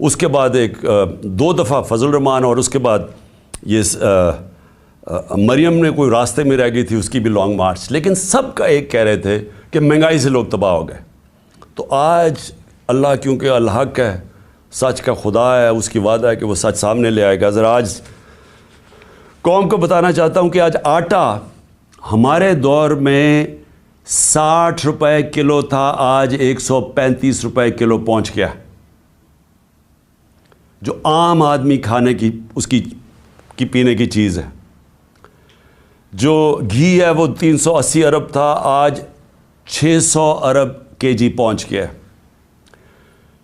اس کے بعد ایک 2 دفعہ فضل الرحمان، اور اس کے بعد یہ مریم نے کوئی راستے میں رہ گئی تھی، اس کی بھی لانگ مارچ. لیکن سب کا ایک کہہ رہے تھے کہ مہنگائی سے لوگ تباہ ہو گئے. تو آج اللہ کیونکہ الحق ہے، سچ کا خدا ہے، اس کی وعدہ ہے کہ وہ سچ سامنے لے آئے گا. ذرا آج قوم کو بتانا چاہتا ہوں کہ آج آٹا ہمارے دور میں 60 روپے کلو تھا، آج 135 روپے کلو پہنچ گیا. جو عام آدمی کھانے کی اس کی پینے کی چیز ہے. جو گھی ہے وہ 380 ارب تھا، آج 600 ارب کے جی پہنچ گیا.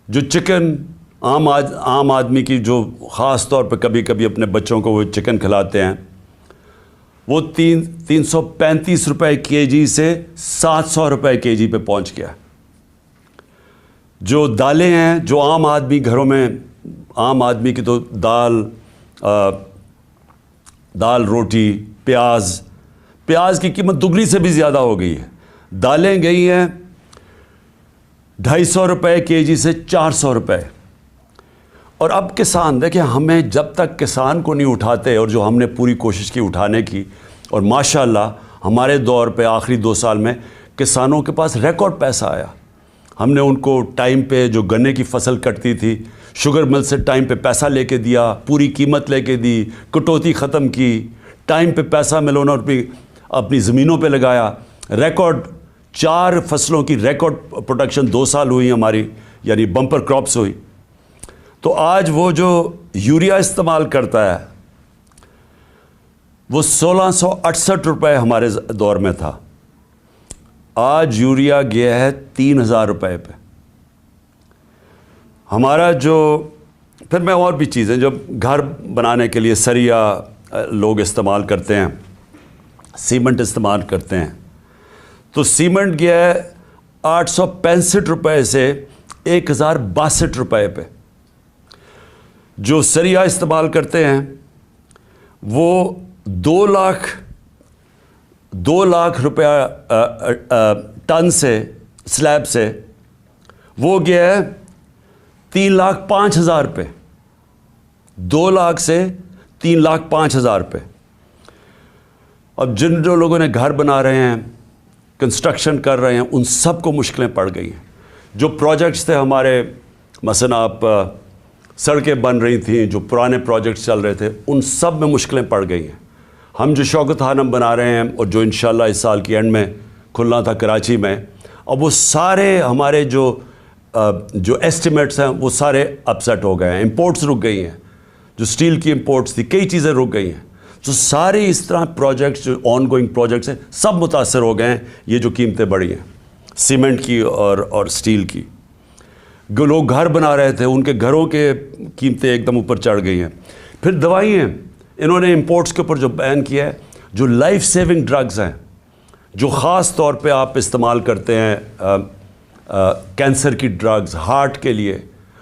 جو چکن عام آدمی کی، جو خاص طور پہ کبھی کبھی اپنے بچوں کو وہ چکن کھلاتے ہیں، وہ 335 روپے کے جی سے 700 روپے کے جی پہ پہنچ گیا. جو دالیں ہیں، جو عام آدمی گھروں میں، عام آدمی کی تو دال روٹی، پیاز کی قیمت دگنی سے بھی زیادہ ہو گئی ہے. دالیں گئی ہیں 250 روپے کے جی سے 400 روپے. اور اب کسان دیکھیں، ہمیں جب تک کسان کو نہیں اٹھاتے، اور جو ہم نے پوری کوشش کی اٹھانے کی، اور ماشاءاللہ ہمارے دور پہ آخری 2 سال میں کسانوں کے پاس ریکارڈ پیسہ آیا. ہم نے ان کو ٹائم پہ جو گنے کی فصل کٹتی تھی، شوگر مل سے ٹائم پہ پیسہ لے کے دیا، پوری قیمت لے کے دی، کٹوتی ختم کی، ٹائم پہ پیسہ ملونا اپنی زمینوں پہ لگایا. ریکارڈ 4 فصلوں کی ریکارڈ پروڈکشن 2 سال ہوئی ہماری، یعنی بمپر کراپس ہوئی. تو آج وہ جو یوریا استعمال کرتا ہے وہ 1668 روپے ہمارے دور میں تھا، آج یوریا گیا ہے 3000 روپے پہ. ہمارا جو پھر میں اور بھی چیزیں جو گھر بنانے کے لیے سریا لوگ استعمال کرتے ہیں، سیمنٹ استعمال کرتے ہیں، تو سیمنٹ گیا ہے 865 روپے سے 1062 روپے پہ. جو سریا استعمال کرتے ہیں وہ 2 لاکھ روپیہ ٹن سے، سلیب سے، وہ گیا ہے 3,05,000 پہ. 2 لاکھ سے 3,05,000 پہ. اب جو لوگوں نے گھر بنا رہے ہیں، کنسٹرکشن کر رہے ہیں، ان سب کو مشکلیں پڑ گئی ہیں. جو پروجیکٹس تھے ہمارے، مثلا آپ سڑکیں بن رہی تھیں، جو پرانے پروجیکٹس چل رہے تھے، ان سب میں مشکلیں پڑ گئی ہیں. ہم جو شوکت خانم بنا رہے ہیں، اور جو انشاءاللہ اس سال کی اینڈ میں کھلنا تھا کراچی میں، اب وہ سارے ہمارے جو ایسٹیمیٹس ہیں وہ سارے اپسیٹ ہو گئے ہیں. امپورٹس رک گئی ہیں، جو سٹیل کی امپورٹس تھی، کئی چیزیں رک گئی ہیں. تو سارے اس طرح پروجیکٹس جو آن گوئنگ پروجیکٹس ہیں سب متاثر ہو گئے ہیں. یہ جو قیمتیں بڑھی ہیں سیمنٹ کی اور سٹیل کی. لوگ گھر بنا رہے تھے، ان کے گھروں کے قیمتیں ایک دم اوپر چڑھ گئی ہیں. پھر دوائیں، انہوں نے امپورٹس کے اوپر جو بین کیا ہے، جو لائف سیونگ ڈرگز ہیں، جو خاص طور پہ آپ استعمال کرتے ہیں، کینسر کی ڈرگز، ہارٹ کے لیے،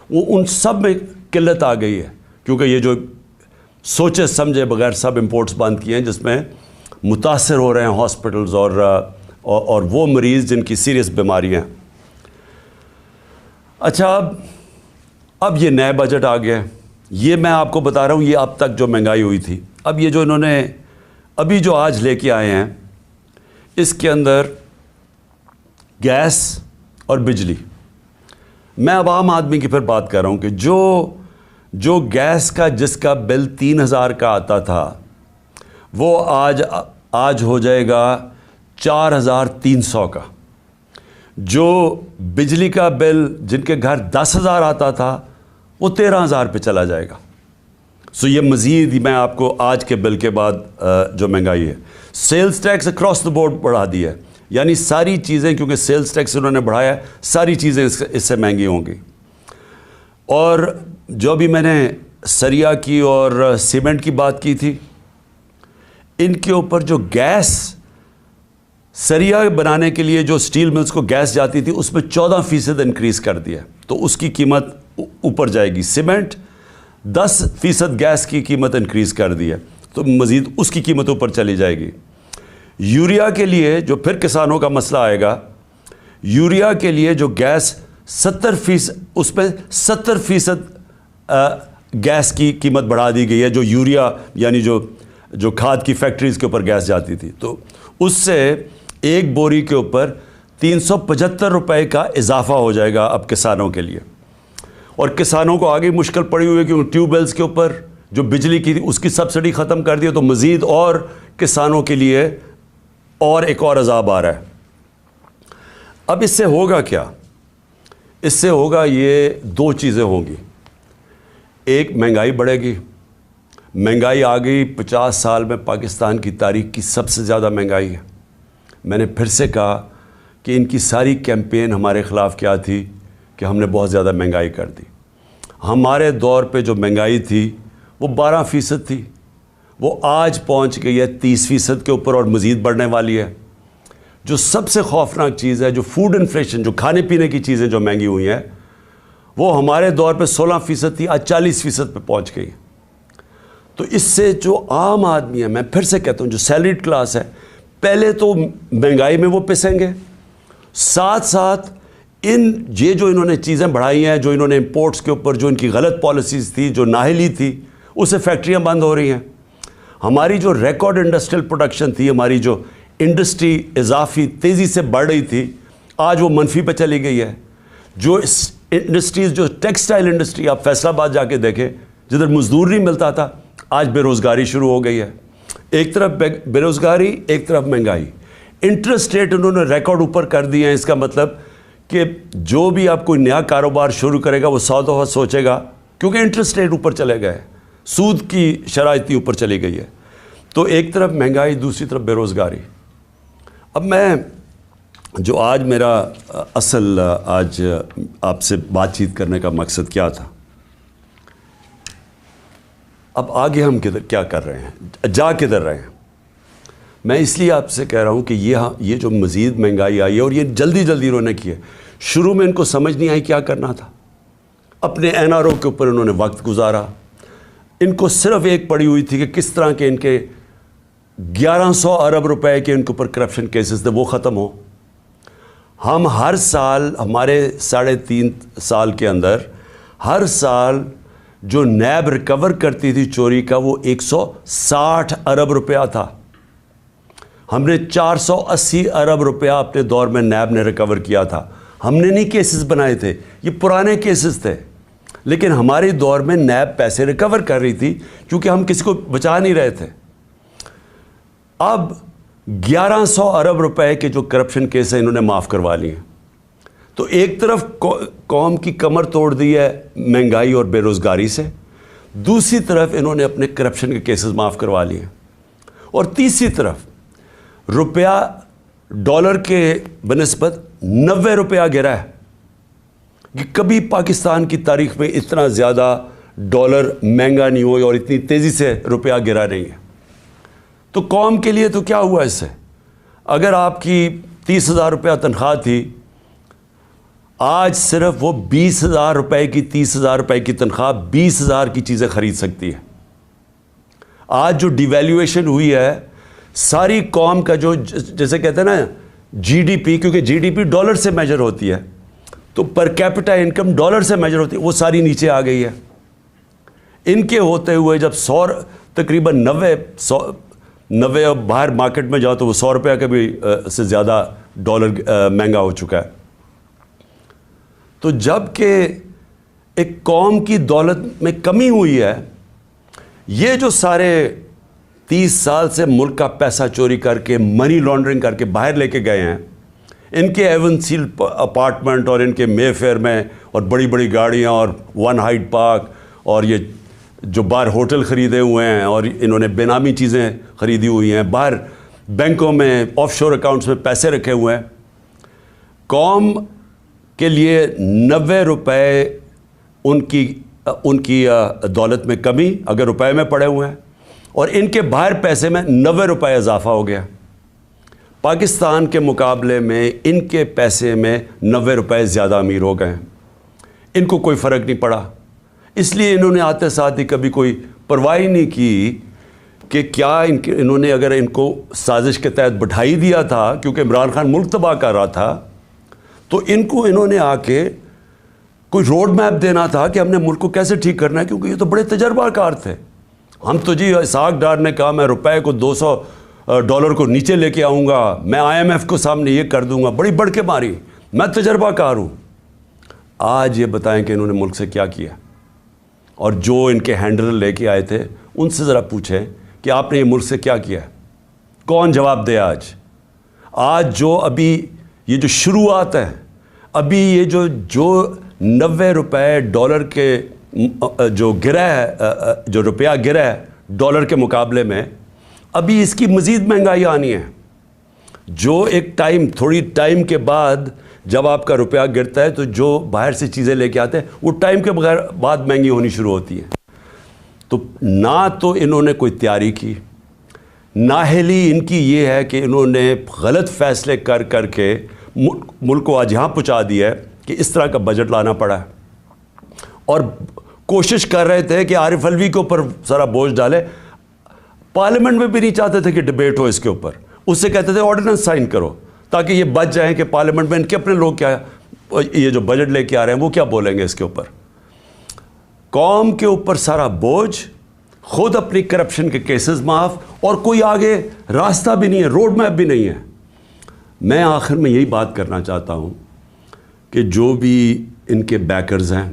وہ ان سب میں قلت آ گئی ہے. کیونکہ یہ جو سوچے سمجھے بغیر سب امپورٹس بند کیے ہیں، جس میں متاثر ہو رہے ہیں ہاسپٹلز اور وہ مریض جن کی سیریس بیماریاں. اچھا، اب یہ نئے بجٹ آ گیا. یہ میں آپ کو بتا رہا ہوں، یہ اب تک جو مہنگائی ہوئی تھی، اب یہ جو انہوں نے ابھی جو آج لے کے آئے ہیں، اس کے اندر گیس اور بجلی. میں اب عام آدمی کی پھر بات کر رہا ہوں کہ جو گیس کا جس کا بل 3,000 کا آتا تھا، وہ آج ہو جائے گا 4,300 کا. جو بجلی کا بل جن کے گھر 10,000 آتا تھا، وہ 13,000 پہ چلا جائے گا. سو یہ مزید میں آپ کو آج کے بل کے بعد جو مہنگائی ہے، sales tax across the board بڑھا دیا ہے. یعنی ساری چیزیں، کیونکہ سیلز ٹیکس انہوں نے بڑھایا ہے، ساری چیزیں اس سے مہنگی ہوں گی. اور جو بھی میں نے سریا کی اور سیمنٹ کی بات کی تھی، ان کے اوپر جو گیس، سریا بنانے کے لیے جو سٹیل ملز کو گیس جاتی تھی، اس میں 14% انکریز کر دیا، تو اس کی قیمت اوپر جائے گی. سیمنٹ 10% گیس کی قیمت انکریز کر دی ہے، تو مزید اس کی قیمت اوپر چلی جائے گی. یوریا کے لیے جو پھر کسانوں کا مسئلہ آئے گا، یوریا کے لیے جو گیس 70%، اس پہ 70% گیس کی قیمت بڑھا دی گئی ہے، جو یوریا یعنی جو کھاد کی فیکٹریز کے اوپر گیس جاتی تھی، تو اس سے ایک بوری کے اوپر 375 روپے کا اضافہ ہو جائے گا اب کسانوں کے لیے. اور کسانوں کو آگے مشکل پڑی ہوئی ہے کیونکہ ٹیوب ویلز کے اوپر جو بجلی کی تھی اس کی سبسڈی ختم کر دی ہے، تو مزید اور کسانوں کے لیے اور ایک اور عذاب آ رہا ہے. اب اس سے ہوگا کیا؟ اس سے ہوگا یہ دو چیزیں ہوں گی. ایک، مہنگائی بڑھے گی. مہنگائی آ گئی 50 سال میں پاکستان کی تاریخ کی سب سے زیادہ مہنگائی ہے. میں نے پھر سے کہا کہ ان کی ساری کیمپین ہمارے خلاف کیا تھی کہ ہم نے بہت زیادہ مہنگائی کر دی. ہمارے دور پہ جو مہنگائی تھی وہ 12% تھی، وہ آج پہنچ گئی ہے 30% کے اوپر اور مزید بڑھنے والی ہے. جو سب سے خوفناک چیز ہے، جو فوڈ انفلیشن، جو کھانے پینے کی چیزیں جو مہنگی ہوئی ہیں، وہ ہمارے دور پہ 16% تھی، آج 40% پہ پہنچ گئی. تو اس سے جو عام آدمی ہے، میں پھر سے کہتا ہوں جو سیلریڈ کلاس ہے، پہلے تو مہنگائی میں وہ پسیں گے، ساتھ ساتھ یہ جو انہوں نے چیزیں بڑھائی ہیں، جو انہوں نے امپورٹس کے اوپر جو ان کی غلط پالیسیز تھی، جو نااہلی تھی، اسے فیکٹریاں بند ہو رہی ہیں. ہماری جو ریکارڈ انڈسٹریل پروڈکشن تھی، ہماری جو انڈسٹری اضافی تیزی سے بڑھ رہی تھی، آج وہ منفی پہ چلی گئی ہے. جو انڈسٹریز، جو ٹیکسٹائل انڈسٹری، آپ فیصل آباد جا کے دیکھیں، جدھر مزدور نہیں ملتا تھا، آج بے روزگاری شروع ہو گئی ہے. ایک طرف بے روزگاری، ایک طرف مہنگائی. انٹرسٹ ریٹ انہوں نے ریکارڈ اوپر کر دیے ہیں. اس کا مطلب کہ جو بھی آپ کوئی نیا کاروبار شروع کرے گا وہ 100 دفعہ سوچے گا، کیونکہ انٹرسٹ ریٹ اوپر چلے گئے، سود کی شرح اتنی اوپر چلی گئی ہے. تو ایک طرف مہنگائی، دوسری طرف بے روزگاری. اب میں جو آج میرا اصل آج آپ سے بات چیت کرنے کا مقصد کیا تھا، اب آگے ہم کیا کر رہے ہیں، جا کدھر رہے ہیں. میں اس لیے آپ سے کہہ رہا ہوں کہ یہ جو مزید مہنگائی آئی ہے، اور یہ جلدی انہوں نے کی ہے. شروع میں ان کو سمجھ نہیں آئی کیا کرنا تھا. اپنے این آر او کے اوپر انہوں نے وقت گزارا. ان کو صرف ایک پڑی ہوئی تھی کہ کس طرح کے ان کے 1100 ارب روپے کے ان کے اوپر کرپشن کیسز تھے وہ ختم ہو. ہم ہر سال، ہمارے 3.5 سال کے اندر، ہر سال جو نیب ریکور کرتی تھی چوری کا، وہ 160 ارب روپیہ تھا. ہم نے 480 ارب روپیہ اپنے دور میں نیب نے ریکور کیا تھا. ہم نے نہیں کیسز بنائے تھے، یہ پرانے کیسز تھے، لیکن ہمارے دور میں نیب پیسے ریکور کر رہی تھی کیونکہ ہم کسی کو بچا نہیں رہے تھے. اب 1100 ارب روپے کے جو کرپشن کیس ہیں انہوں نے معاف کروا لیے ہیں. تو ایک طرف قوم کی کمر توڑ دی ہے مہنگائی اور بے روزگاری سے، دوسری طرف انہوں نے اپنے کرپشن کے کیسز معاف کروا لیے ہیں، اور تیسری طرف روپیہ ڈالر کے بنسبت 90 روپیہ گرا ہے. کہ کبھی پاکستان کی تاریخ میں اتنا زیادہ ڈالر مہنگا نہیں ہوئی اور اتنی تیزی سے روپیہ گرا نہیں ہے. تو قوم کے لیے تو کیا ہوا اس سے؟ اگر آپ کی 30,000 روپیہ تنخواہ تھی، آج صرف وہ 20,000 روپے کی 30,000 روپے کی تنخواہ 20,000 کی چیزیں خرید سکتی ہے. آج جو ڈی ویلیویشن ہوئی ہے، ساری قوم کا جو جیسے کہتے ہیں نا جی ڈی پی، کیونکہ جی ڈی پی ڈالر سے میجر ہوتی ہے، تو پر کیپٹا انکم ڈالر سے میجر ہوتی ہے، وہ ساری نیچے آ گئی ہے. ان کے ہوتے ہوئے جب تقریباً 90 باہر مارکیٹ میں جاؤ تو وہ 100 روپیہ کا بھی سے زیادہ ڈالر مہنگا ہو چکا ہے. تو جب کہ ایک قوم کی دولت میں کمی ہوئی ہے، یہ جو سارے 30 سال سے ملک کا پیسہ چوری کر کے، منی لانڈرنگ کر کے باہر لے کے گئے ہیں، ان کے ایون سیل اپارٹمنٹ اور ان کے مے فیئر میں اور بڑی بڑی گاڑیاں اور ون ہائیڈ پارک اور یہ جو باہر ہوٹل خریدے ہوئے ہیں اور انہوں نے بے نامی چیزیں خریدی ہوئی ہیں، باہر بینکوں میں آف شور اکاؤنٹس میں پیسے رکھے ہوئے ہیں. قوم کے لیے 90 روپے ان کی دولت میں کمی اگر روپے میں پڑے ہوئے ہیں، اور ان کے باہر پیسے میں 90 روپے اضافہ ہو گیا. پاکستان کے مقابلے میں ان کے پیسے میں 90 روپے زیادہ امیر ہو گئے ہیں. ان کو کوئی فرق نہیں پڑا، اس لیے انہوں نے آتے ساتھ ہی کبھی کوئی پرواہ نہیں کی کہ کیا انہوں نے اگر ان کو سازش کے تحت بٹھائی دیا تھا، کیونکہ عمران خان ملک تباہ کر رہا تھا، تو انہوں نے آ کے کوئی روڈ میپ دینا تھا کہ ہم نے ملک کو کیسے ٹھیک کرنا ہے، کیونکہ یہ تو بڑے تجربہ کار تھے. ہم تو جی اسحاق ڈار نے کہا میں روپے کو $200 کو نیچے لے کے آؤں گا، میں IMF کو سامنے یہ کر دوں گا، بڑی بڑھ کے ماری، میں تجربہ کار ہوں. آج یہ بتائیں کہ انہوں نے ملک سے کیا کیا، اور جو ان کے ہینڈلر لے کے آئے تھے ان سے ذرا پوچھیں کہ آپ نے یہ ملک سے کیا کیا ہے. کون جواب دے؟ آج جو ابھی یہ جو شروعات ہیں، ابھی یہ جو $90 کے جو گرا ہے، جو روپیہ گرا ہے ڈالر کے مقابلے میں، ابھی اس کی مزید مہنگائی آنی ہے. جو ایک تھوڑی ٹائم کے بعد جب آپ کا روپیہ گرتا ہے تو جو باہر سے چیزیں لے کے آتے ہیں وہ ٹائم کے بعد مہنگی ہونی شروع ہوتی ہیں. تو نہ تو انہوں نے کوئی تیاری کی، نااہلی ان کی یہ ہے کہ انہوں نے غلط فیصلے کر کے ملک کو آج یہاں پہنچا دیا ہے کہ اس طرح کا بجٹ لانا پڑا ہے. اور کوشش کر رہے تھے کہ عارف علوی کے اوپر سارا بوجھ ڈالے. پارلیمنٹ میں بھی نہیں چاہتے تھے کہ ڈبیٹ ہو اس کے اوپر، اس سے کہتے تھے آرڈیننس سائن کرو تاکہ یہ بچ جائیں کہ پارلیمنٹ میں ان کے اپنے لوگ کیا یہ جو بجٹ لے کے آ رہے ہیں وہ کیا بولیں گے اس کے اوپر. قوم کے اوپر سارا بوجھ، خود اپنی کرپشن کے کیسز معاف، اور کوئی آگے راستہ بھی نہیں ہے، روڈ میپ بھی نہیں ہے. میں آخر میں یہی بات کرنا چاہتا ہوں کہ جو بھی ان کے بیکرز ہیں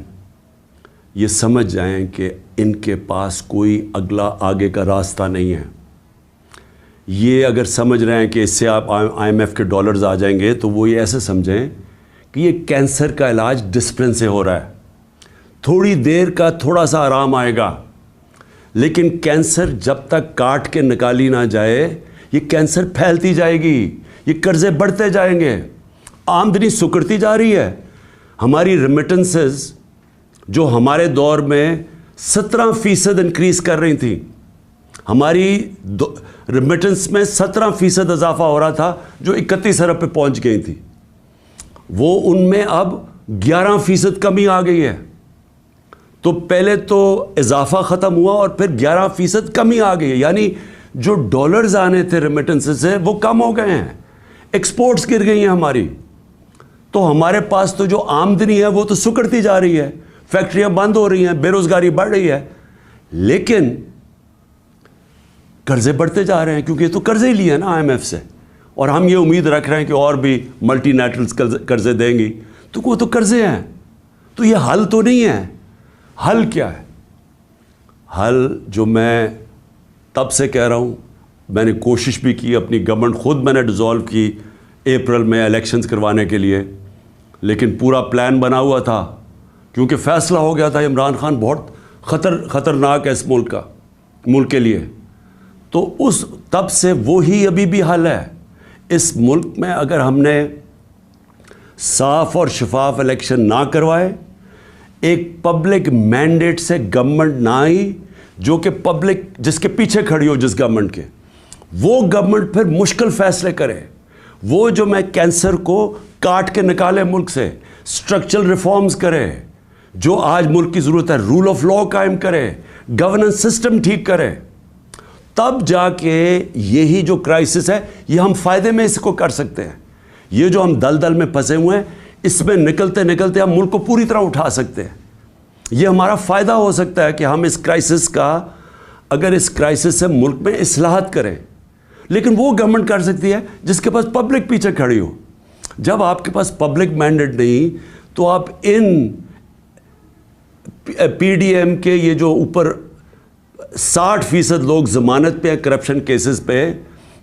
یہ سمجھ جائیں کہ ان کے پاس کوئی آگے کا راستہ نہیں ہے. یہ اگر سمجھ رہے ہیں کہ اس سے آپ IMF کے ڈالرز آ جائیں گے تو وہ یہ ایسے سمجھیں کہ یہ کینسر کا علاج ڈسپلن سے ہو رہا ہے، تھوڑی دیر کا تھوڑا سا آرام آئے گا، لیکن کینسر جب تک کاٹ کے نکالی نہ جائے یہ کینسر پھیلتی جائے گی، یہ قرضے بڑھتے جائیں گے، آمدنی سکڑتی جا رہی ہے. ہماری ریمیٹنسز جو ہمارے دور میں 17% انکریز کر رہی تھیں، ہماری ریمیٹنس میں 17% اضافہ ہو رہا تھا جو 31 ارب پہ پہنچ گئی تھی، وہ ان میں اب 11% کمی آ گئی ہے. تو پہلے تو اضافہ ختم ہوا اور پھر 11% کمی آ گئی ہے، یعنی جو ڈالرز آنے تھے ریمیٹنس سے وہ کم ہو گئے ہیں، ایکسپورٹس گر گئی ہیں ہماری. تو ہمارے پاس تو جو آمدنی ہے وہ تو سکڑتی جا رہی ہے، فیکٹریاں بند ہو رہی ہیں، بے روزگاری بڑھ رہی ہے، لیکن قرضے بڑھتے جا رہے ہیں کیونکہ یہ تو قرضے ہی لیے ہیں نا IMF سے، اور ہم یہ امید رکھ رہے ہیں کہ اور بھی ملٹی نیشنلز قرضے دیں گی. تو وہ تو قرضے ہیں، تو یہ حل تو نہیں ہے. حل کیا ہے؟ حل جو میں تب سے کہہ رہا ہوں، میں نے کوشش بھی کی، اپنی گورنمنٹ خود میں نے ڈیزالو کی اپریل میں الیکشنز کروانے کے لیے، لیکن پورا پلان بنا ہوا تھا کیونکہ فیصلہ ہو گیا تھا عمران خان بہت خطرناک ہے اس ملک کے لیے. تو تب سے وہی ابھی بھی حل ہے. اس ملک میں اگر ہم نے صاف اور شفاف الیکشن نہ کروائے، ایک پبلک مینڈیٹ سے گورنمنٹ نہ آئی جو کہ پبلک جس کے پیچھے کھڑی ہو جس گورنمنٹ کے، وہ گورنمنٹ پھر مشکل فیصلے کرے، وہ جو میں کینسر کو کاٹ کے نکالے ملک سے، اسٹرکچرل ریفارمز کرے، جو آج ملک کی ضرورت ہے، رول آف لا قائم کرے، گورننس سسٹم ٹھیک کرے، تب جا کے یہی جو کرائسس ہے یہ ہم فائدے میں اس کو کر سکتے ہیں. یہ جو ہم دلدل میں پھنسے ہوئے ہیں اس میں نکلتے نکلتے ہم ملک کو پوری طرح اٹھا سکتے ہیں. یہ ہمارا فائدہ ہو سکتا ہے کہ ہم اس کرائسس کا، اگر اس کرائسس سے ملک میں اصلاحات کریں. لیکن وہ گورنمنٹ کر سکتی ہے جس کے پاس پبلک پیچھے کھڑی ہو. جب آپ کے پاس پبلک مینڈیٹ نہیں تو آپ ان PDM کے یہ جو اوپر 60% لوگ ضمانت پہ ہیں کرپشن کیسز پہ،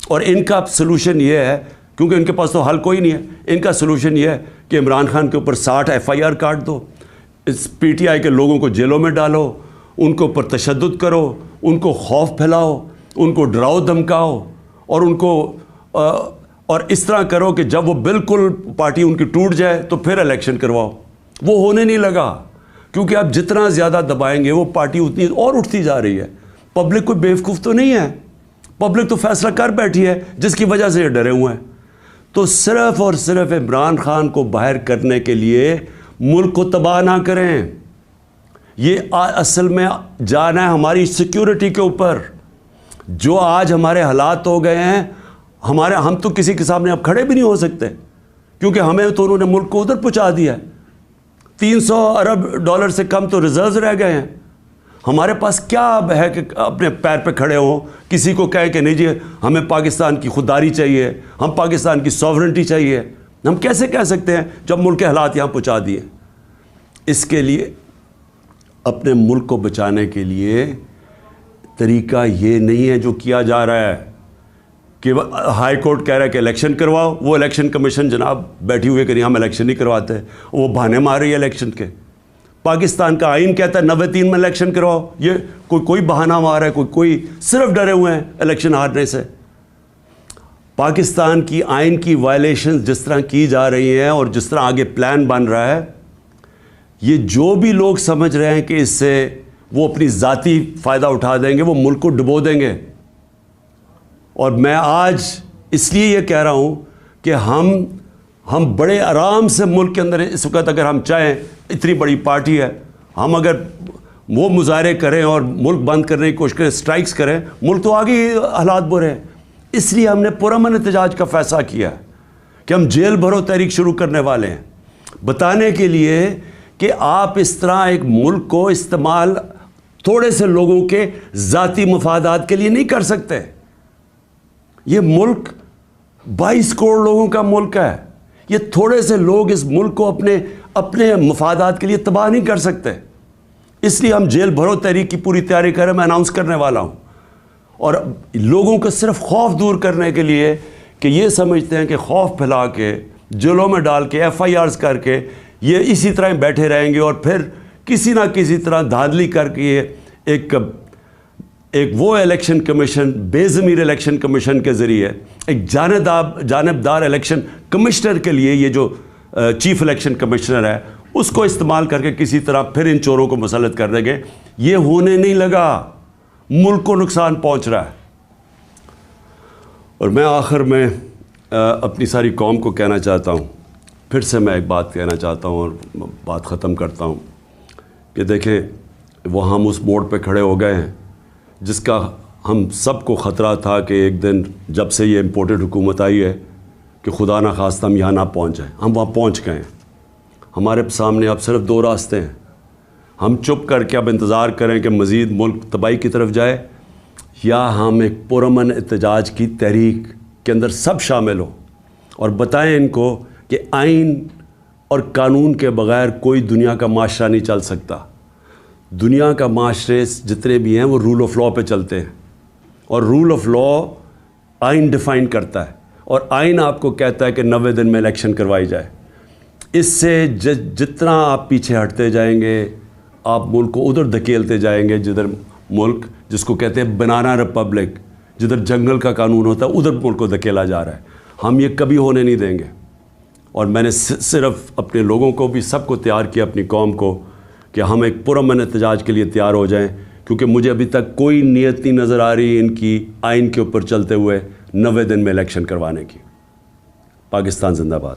اور ان کا سلوشن یہ ہے، کیونکہ ان کے پاس تو حل کوئی نہیں ہے، ان کا سلوشن یہ ہے کہ عمران خان کے اوپر 60 FIR کاٹ دو، اس PTI کے لوگوں کو جیلوں میں ڈالو، ان کے اوپر تشدد کرو، ان کو خوف پھیلاؤ، ان کو ڈراؤ دھمکاؤ، اور ان کو اور اس طرح کرو کہ جب وہ بالکل پارٹی ان کی ٹوٹ جائے تو پھر الیکشن کرواؤ. وہ ہونے نہیں لگا کیونکہ آپ جتنا زیادہ دبائیں گے وہ پارٹی اتنی اور اٹھتی جا رہی ہے. پبلک کوئی بیوقوف تو نہیں ہے، پبلک تو فیصلہ کر بیٹھی ہے جس کی وجہ سے یہ ڈرے ہوئے ہیں. تو صرف اور صرف عمران خان کو باہر کرنے کے لیے ملک کو تباہ نہ کریں. یہ اصل میں جانا ہے ہماری سیکیورٹی کے اوپر. جو آج ہمارے حالات ہو گئے ہیں، ہم تو کسی کے سامنے اب کھڑے بھی نہیں ہو سکتے کیونکہ ہمیں تو انہوں نے ملک کو ادھر پہنچا دیا ہے. 300 ارب ڈالر سے کم تو ریزروز رہ گئے ہیں. ہمارے پاس کیا اب ہے کہ اپنے پیر پہ کھڑے ہوں, کسی کو کہیں کہ نہیں جی ہمیں پاکستان کی خودداری چاہیے, ہم پاکستان کی سوورنٹی چاہیے. ہم کیسے کہہ سکتے ہیں جب ملک کے حالات یہاں پہنچا دیے؟ اس کے لیے اپنے ملک کو بچانے کے لیے طریقہ یہ نہیں ہے جو کیا جا رہا ہے کہ ہائی کورٹ کہہ رہا ہے کہ الیکشن کرواؤ, وہ الیکشن کمیشن جناب بیٹھی ہوئے کہ نہیں ہم الیکشن نہیں کرواتے, وہ بہانے مار رہی ہے الیکشن کے. پاکستان کا آئین کہتا ہے 93 میں الیکشن کرواؤ, یہ کوئی بہانہ مار رہا ہے, کوئی صرف ڈرے ہوئے ہیں الیکشن ہارنے سے. پاکستان کی آئین کی وائلیشنز جس طرح کی جا رہی ہیں اور جس طرح آگے پلان بن رہا ہے, یہ جو بھی لوگ سمجھ رہے ہیں کہ اس سے وہ اپنی ذاتی فائدہ اٹھا دیں گے, وہ ملک کو ڈبو دیں گے. اور میں آج اس لیے یہ کہہ رہا ہوں کہ ہم بڑے آرام سے ملک کے اندر اس وقت اگر ہم چاہیں, اتنی بڑی پارٹی ہے, ہم اگر وہ مظاہرے کریں اور ملک بند کرنے کی کوشش کریں, اسٹرائکس کریں, ملک تو آگے حالات برے ہیں. اس لیے ہم نے پرامن احتجاج کا فیصلہ کیا ہے کہ ہم جیل بھرو تحریک شروع کرنے والے ہیں, بتانے کے لیے کہ آپ اس طرح ایک ملک کو استعمال تھوڑے سے لوگوں کے ذاتی مفادات کے لیے نہیں کر سکتے. یہ ملک 22 کروڑ لوگوں کا ملک ہے. یہ تھوڑے سے لوگ اس ملک کو اپنے مفادات کے لیے تباہ نہیں کر سکتے. اس لیے ہم جیل بھرو تحریک کی پوری تیاری کر رہے ہیں, میں اناؤنس کرنے والا ہوں. اور لوگوں کو صرف خوف دور کرنے کے لیے کہ یہ سمجھتے ہیں کہ خوف پھیلا کے جیلوں میں ڈال کے FIRs کر کے یہ اسی طرح بیٹھے رہیں گے, اور پھر کسی نہ کسی طرح دھاندلی کر کے ایک وہ الیکشن کمیشن, بے ضمیر الیکشن کمیشن کے ذریعے ایک جانبدار الیکشن کمشنر کے لیے, یہ جو چیف الیکشن کمشنر ہے اس کو استعمال کر کے کسی طرح پھر ان چوروں کو مسلط کر دیں گے. یہ ہونے نہیں لگا, ملک کو نقصان پہنچ رہا ہے. اور میں آخر میں اپنی ساری قوم کو کہنا چاہتا ہوں, پھر سے میں ایک بات کہنا چاہتا ہوں اور بات ختم کرتا ہوں کہ دیکھیں وہ ہم اس موڑ پہ کھڑے ہو گئے ہیں جس کا ہم سب کو خطرہ تھا کہ ایک دن جب سے یہ امپورٹڈ حکومت آئی ہے کہ خدا نہ خواستہ ہم یہاں نہ پہنچ جائیں. ہم وہاں پہنچ گئے ہیں. ہمارے سامنے اب صرف 2 راستے ہیں. ہم چپ کر کے اب انتظار کریں کہ مزید ملک تباہی کی طرف جائے, یا ہم ایک پرامن احتجاج کی تحریک کے اندر سب شامل ہوں اور بتائیں ان کو کہ آئین اور قانون کے بغیر کوئی دنیا کا معاشرہ نہیں چل سکتا. دنیا کا معاشرے جتنے بھی ہیں وہ رول آف لا پہ چلتے ہیں, اور رول آف لا آئین ڈیفائن کرتا ہے, اور آئین آپ کو کہتا ہے کہ 90 دن میں الیکشن کروائی جائے. اس سے جتنا آپ پیچھے ہٹتے جائیں گے آپ ملک کو ادھر دھکیلتے جائیں گے, جدھر ملک جس کو کہتے ہیں بنانا ریپبلک, جدھر جنگل کا قانون ہوتا ہے ادھر ملک کو دھکیلا جا رہا ہے. ہم یہ کبھی ہونے نہیں دیں گے. اور میں نے صرف اپنے لوگوں کو بھی سب کو تیار کیا, اپنی قوم کو, کہ ہم ایک پرامن احتجاج کے لیے تیار ہو جائیں, کیونکہ مجھے ابھی تک کوئی نیت نہیں نظر آ رہی ان کی آئین کے اوپر چلتے ہوئے 90 دن میں الیکشن کروانے کی. پاکستان زندہ باد.